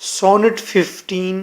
Sonnet 15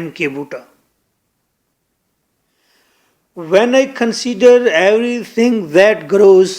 M.K. Bhuta. When I consider everything that grows,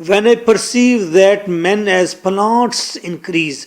When I perceive that men as plants increase,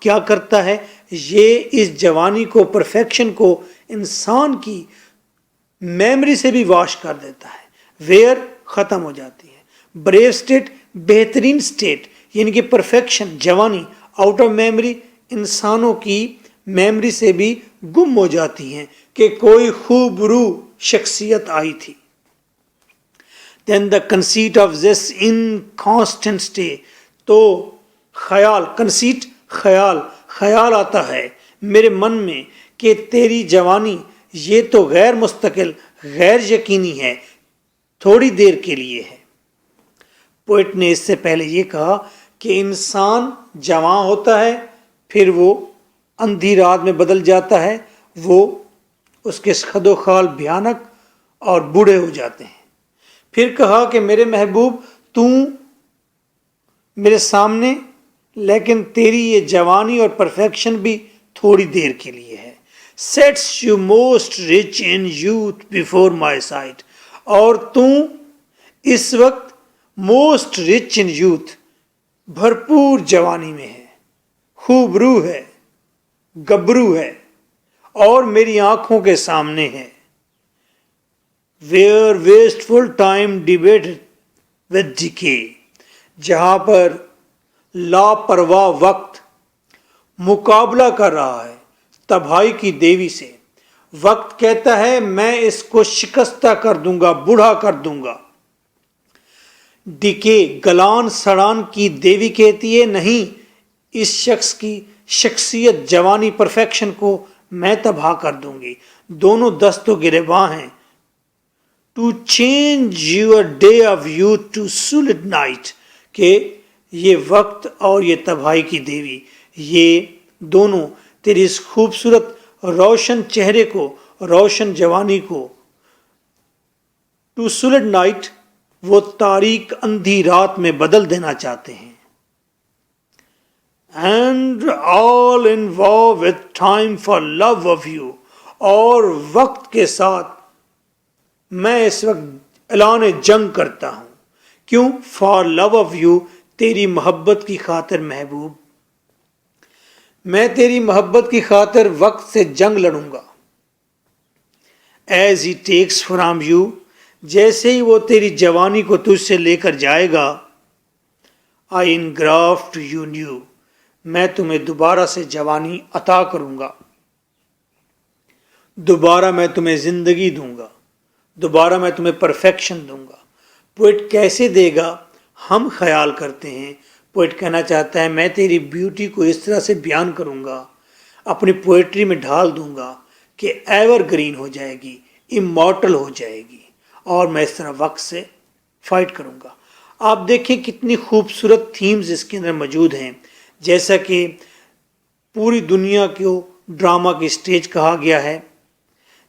کیا کرتا ہے؟ یہ اس جوانی کو، پرفیکشن کو انسان کی میموری سے بھی واش کر دیتا ہے، ویئر ختم ہو جاتی ہے۔ بریو سٹیٹ، بہترین سٹیٹ، یعنی کہ پرفیکشن، جوانی آؤٹ آف میموری، انسانوں کی میموری سے بھی گم ہو جاتی ہیں کہ کوئی خوبرو شخصیت آئی تھی۔ then the conceit of this inconstant stay، تو خیال، conceit خیال آتا ہے میرے من میں کہ تیری جوانی یہ تو غیر مستقل، غیر یقینی ہے، تھوڑی دیر کے لیے ہے۔ پوئٹ نے اس سے پہلے یہ کہا کہ انسان جوان ہوتا ہے، پھر وہ اندھی رات میں بدل جاتا ہے، وہ اس کے خد و خال بھیانک اور بوڑھے ہو جاتے ہیں۔ پھر کہا کہ میرے محبوب تو میرے سامنے، لیکن تیری یہ جوانی اور پرفیکشن بھی تھوڑی دیر کے لیے ہے۔ sets you most rich in youth before my sight، اور تو اس وقت most rich in youth، بھرپور جوانی میں ہے، خوبرو ہے، گبرو ہے، اور میری آنکھوں کے سامنے ہے۔ where wasteful time debated with decay، جہاں پر لاپرواہ وقت مقابلہ کر رہا ہے تباہی کی دیوی سے۔ وقت کہتا ہے میں اس کو شکستہ کر دوں گا، بوڑھا کر دوں گا۔ ڈکے، گلان سڑان کی دیوی کہتی ہے نہیں، اس شخص کی شخصیت، جوانی، پرفیکشن کو میں تباہ کر دوں گی۔ دونوں دست و گریباں ہیں۔ To change your day of youth to sold night, کہ یہ وقت اور یہ تباہی کی دیوی، یہ دونوں تیری اس خوبصورت روشن چہرے کو، روشن جوانی کو، ٹو سولڈ نائٹ، وہ تاریک اندھی رات میں بدل دینا چاہتے ہیں۔ And all in war with time for love of you، اور وقت کے ساتھ میں اس وقت اعلان جنگ کرتا ہوں۔ کیوں؟ فار لو آف یو، تیری محبت کی خاطر محبوب، میں تیری محبت کی خاطر وقت سے جنگ لڑوں گا۔ As he takes from you, جیسے ہی وہ تیری جوانی کو تجھ سے لے کر جائے گا، آئی انگرافٹ یو نیو، میں تمہیں دوبارہ سے جوانی عطا کروں گا، دوبارہ میں تمہیں زندگی دوں گا، دوبارہ میں تمہیں پرفیکشن دوں گا۔ پوئٹ کیسے دے گا؟ ہم خیال کرتے ہیں پوئٹ کہنا چاہتا ہے میں تیری بیوٹی کو اس طرح سے بیان کروں گا، اپنی پوئٹری میں ڈھال دوں گا کہ ایور گرین ہو جائے گی، امورٹل ہو جائے گی، اور میں اس طرح وقت سے فائٹ کروں گا۔ آپ دیکھیں کتنی خوبصورت تھیمز اس کے اندر موجود ہیں، جیسا کہ پوری دنیا کو ڈرامہ کی سٹیج کہا گیا ہے،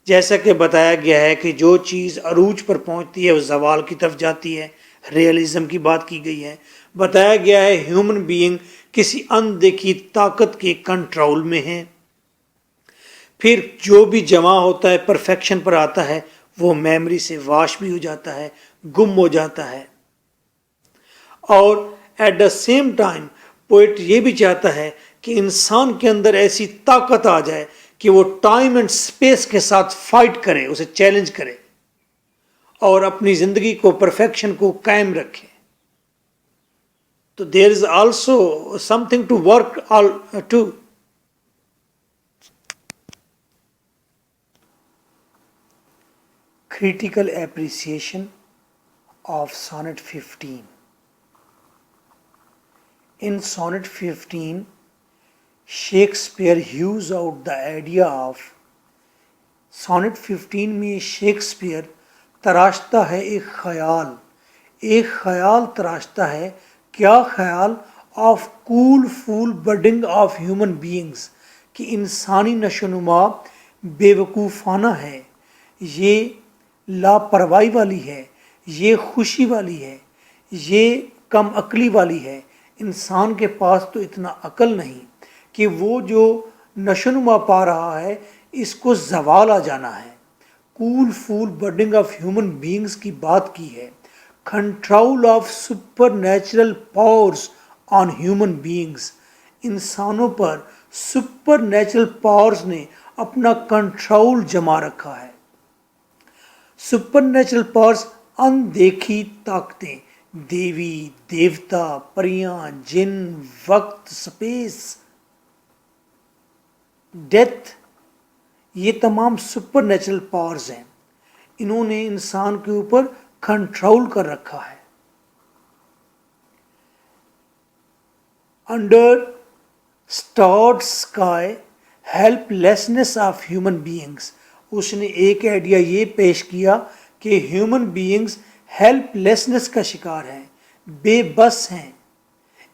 جیسا کہ بتایا گیا ہے کہ جو چیز عروج پر پہنچتی ہے وہ زوال کی طرف جاتی ہے، ریئلزم کی بات کی گئی ہے۔ بتایا گیا ہے ہیومن بینگ کسی اندیکھی طاقت کے کنٹرول میں ہے۔ پھر جو بھی جمع ہوتا ہے، پرفیکشن پر آتا ہے، وہ میموری سے واش بھی ہو جاتا ہے، گم ہو جاتا ہے۔ اور at the same time poet یہ بھی چاہتا ہے کہ انسان کے اندر ایسی طاقت آ جائے کہ وہ ٹائم اینڈ سپیس کے ساتھ فائٹ کرے، اسے چیلنج کرے، اور اپنی زندگی کو، پرفیکشن کو قائم رکھے۔ تو there is also something to work too. Critical appreciation of Sonnet 15. In Sonnet 15, Shakespeare hews out the idea of Sonnet 15 میں شیکسپیئر تراشتا ہے ایک خیال تراشتا ہے۔ کیا خیال؟ Of cool full budding of human beings, کہ انسانی نشو نما بے وقوفانہ ہے، یہ لاپرواہی والی ہے، یہ خوشی والی ہے، یہ کم عقلی والی ہے۔ انسان کے پاس تو اتنا عقل نہیں کہ وہ جو نشو نما پا رہا ہے اس کو زوال آ جانا ہے۔ کول فول برڈنگ آف ہیومن بینگز کی بات کی ہے، control of super natural powers on human beings, انسانوں پر سپر نیچرل پاورز نے اپنا کنٹرول جما رکھا ہے. سپر نیچرل پاورز اندیکھی طاقتیں، دیوی دیوتا، پریاں، جن، وقت، سپیس، ڈیتھ، یہ تمام سپر نیچرل پاورز ہیں. انہوں نے انسان کے اوپر کنٹرول کر رکھا ہے. Under starred sky helplessness of human beings. اس نے ایک آئیڈیا یہ پیش کیا کہ ہیومن بینگس ہیلپ لیسنس کا شکار ہیں، بے بس ہیں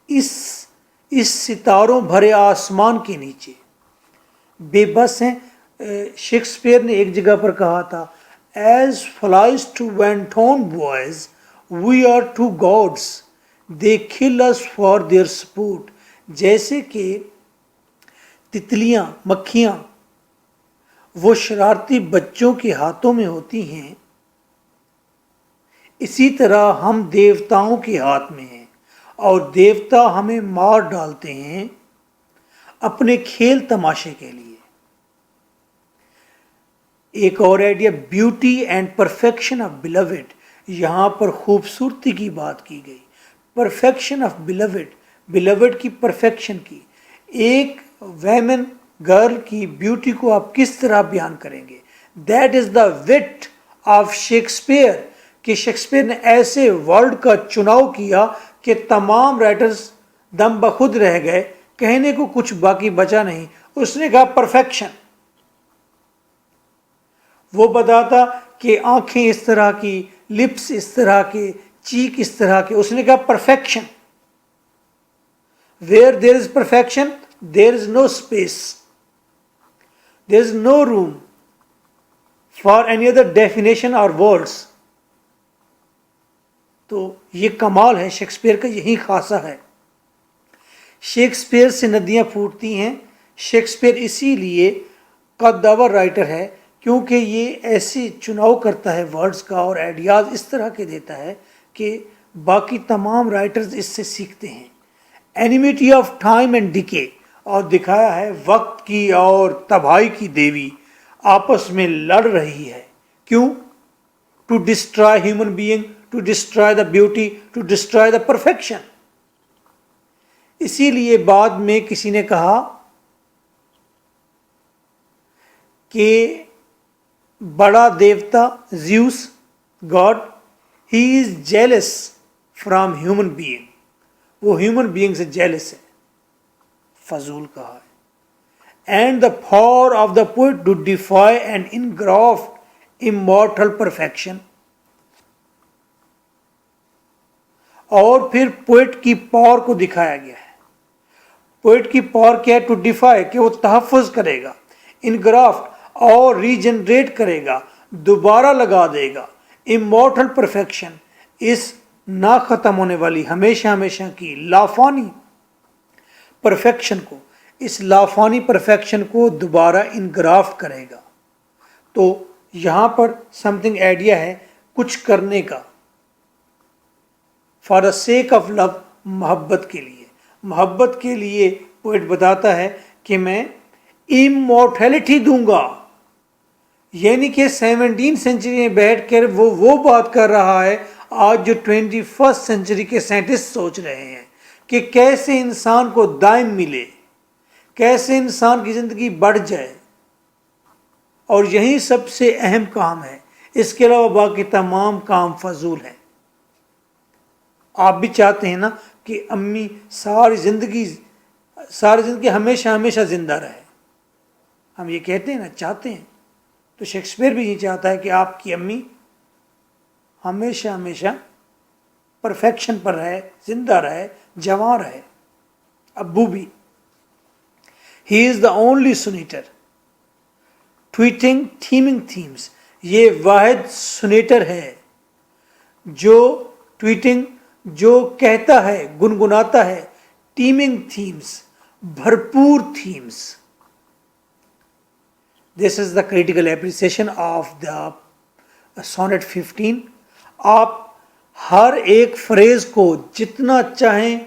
اس ستاروں بھرے آسمان کے نیچے بے بس ہیں. شیکسپیئر نے ایک جگہ پر کہا تھا as flies to wanton boys we are to gods they kill us for their support. جیسے کہ تتلیاں، مکھیاں وہ شرارتی بچوں کے ہاتھوں میں ہوتی ہیں، اسی طرح ہم دیوتاؤں کے ہاتھ میں ہیں اور دیوتا ہمیں مار ڈالتے ہیں اپنے کھیل تماشے کے لیے. ایک اور idea beauty and perfection of blood. یہاں پر خوبصورتی کی بات کی گئی، پرفیکشن آف بلوڈ کی پرفیکشن کی. ایک ویمن گرل کی بیوٹی کو آپ کس طرح بیان کریں گے؟ That is the what of Shakespeare, کہ شیکسپیئر نے ایسے ورڈ کا چناؤ کیا کہ تمام رائٹرز دم بخود رہ گئے، کہنے کو کچھ باقی بچا نہیں. اس نے کہا پرفیکشن. وہ بتاتا کہ آنکھیں اس طرح کی، لپس اس طرح کے، چیک اس طرح کے. اس نے کہا perfection. Where there is perfection there is no space, there is no room for any other definition اور ورڈس. تو یہ کمال ہے شیکسپیئر کا، یہی خاصہ ہے. شیکسپیئر سے ندیاں پھوٹتی ہیں. شیکسپیئر اسی لیے قدور رائٹر ہے کیونکہ یہ ایسی چناؤ کرتا ہے ورڈز کا اور آئیڈیاز اس طرح کے دیتا ہے کہ باقی تمام رائٹرز اس سے سیکھتے ہیں. Enmity of time and decay, اور دکھایا ہے وقت کی اور تباہی کی دیوی آپس میں لڑ رہی ہے. کیوں؟ To destroy human being, to destroy the beauty, to destroy the perfection. اسی لیے بعد میں کسی نے کہا کہ بڑا دیوتا Zeus god he is jealous from human being, وہ ہیومن بینگ سے جیلس ہے. فضول کہا ہے. And the power of the poet to defy and engraft immortal perfection. اور پھر پوئٹ کی پاور کو دکھایا گیا ہے. پوئٹ کی پاور کیا ہے؟ ٹو ڈیفائی، کہ وہ تحفظ کرے گا، انگرافٹ اور ریجنریٹ کرے گا، دوبارہ لگا دے گا. امورٹل پرفیکشن، اس نہ ختم ہونے والی ہمیشہ ہمیشہ کی لافانی پرفیکشن کو، اس لافانی پرفیکشن کو دوبارہ انگرافٹ کرے گا. تو یہاں پر سم تھنگ آئیڈیا ہے کچھ کرنے کا، فار دا سیک آف لو، محبت کے لیے. محبت کے لیے پوئٹ بتاتا ہے کہ میں امورٹیلٹی دوں گا. یعنی کہ 17 سینچری میں بیٹھ کر وہ بات کر رہا ہے آج جو 21 سینچری کے سائنٹسٹ سوچ رہے ہیں کہ کیسے انسان کو دائم ملے، کیسے انسان کی زندگی بڑھ جائے. اور یہی سب سے اہم کام ہے، اس کے علاوہ باقی تمام کام فضول ہیں. آپ بھی چاہتے ہیں نا کہ امی ساری زندگی ہمیشہ ہمیشہ زندہ رہے. ہم یہ کہتے ہیں نا، چاہتے ہیں. تو شیکسپیئر بھی یہ چاہتا ہے کہ آپ کی امی ہمیشہ ہمیشہ پرفیکشن پر رہے، زندہ رہے، جوان رہے. ابو بھی. ہی از دا اونلی سونیٹر ٹویٹنگ تھیمنگ تھیمز. یہ واحد سونیٹر ہے جو ٹویٹنگ، جو کہتا ہے، گنگناتا ہے ٹیمنگ تھیمز، بھرپور themes. This is the critical appreciation of the sonnet 15. آپ ہر ایک فریز کو جتنا چاہیں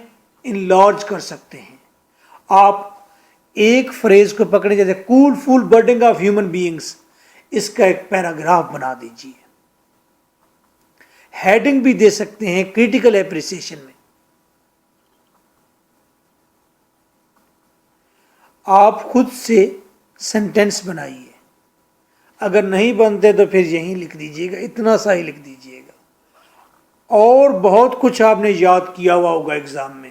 انلارج کر سکتے ہیں. آپ ایک فریز کو پکڑیں جیسے کول فول برڈنگ آف ہیومن بینگس، اس کا ایک پیراگراف بنا دیجیے، ہیڈنگ بھی دے سکتے ہیں کریٹیکل اپریسیشن میں. آپ خود سے سینٹینس بنائیے، اگر نہیں بنتے تو پھر یہیں لکھ دیجیے گا، اتنا سا ہی لکھ دیجیے گا. اور بہت کچھ آپ نے یاد کیا ہوا ہوگا ایگزام میں،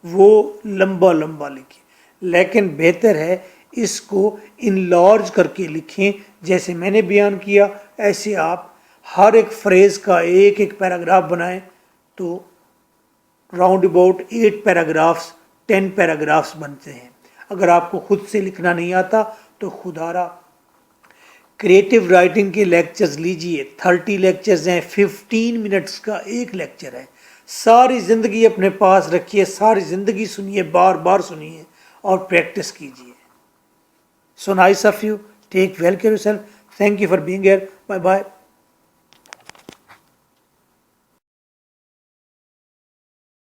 وہ لمبا لمبا لکھیں، لیکن بہتر ہے اس کو انلارج کر کے لکھیں. جیسے میں نے بیان کیا ایسے آپ ہر ایک فریز کا ایک ایک پیراگراف بنائیں تو راؤنڈ اباؤٹ 8 پیراگرافس 10 پیراگرافس بنتے ہیں. اگر آپ کو خود سے لکھنا نہیں آتا تو خدا را کریٹیو رائٹنگ کے لیکچرز لیجئے. 30 لیکچرز ہیں، 15 منٹس کا ایک لیکچر ہے. ساری زندگی اپنے پاس رکھیے، ساری زندگی سنیے، بار بار سنیے اور پریکٹس کیجئے. So nice of you. Take well care of yourself. Thank you for being here. Bye bye.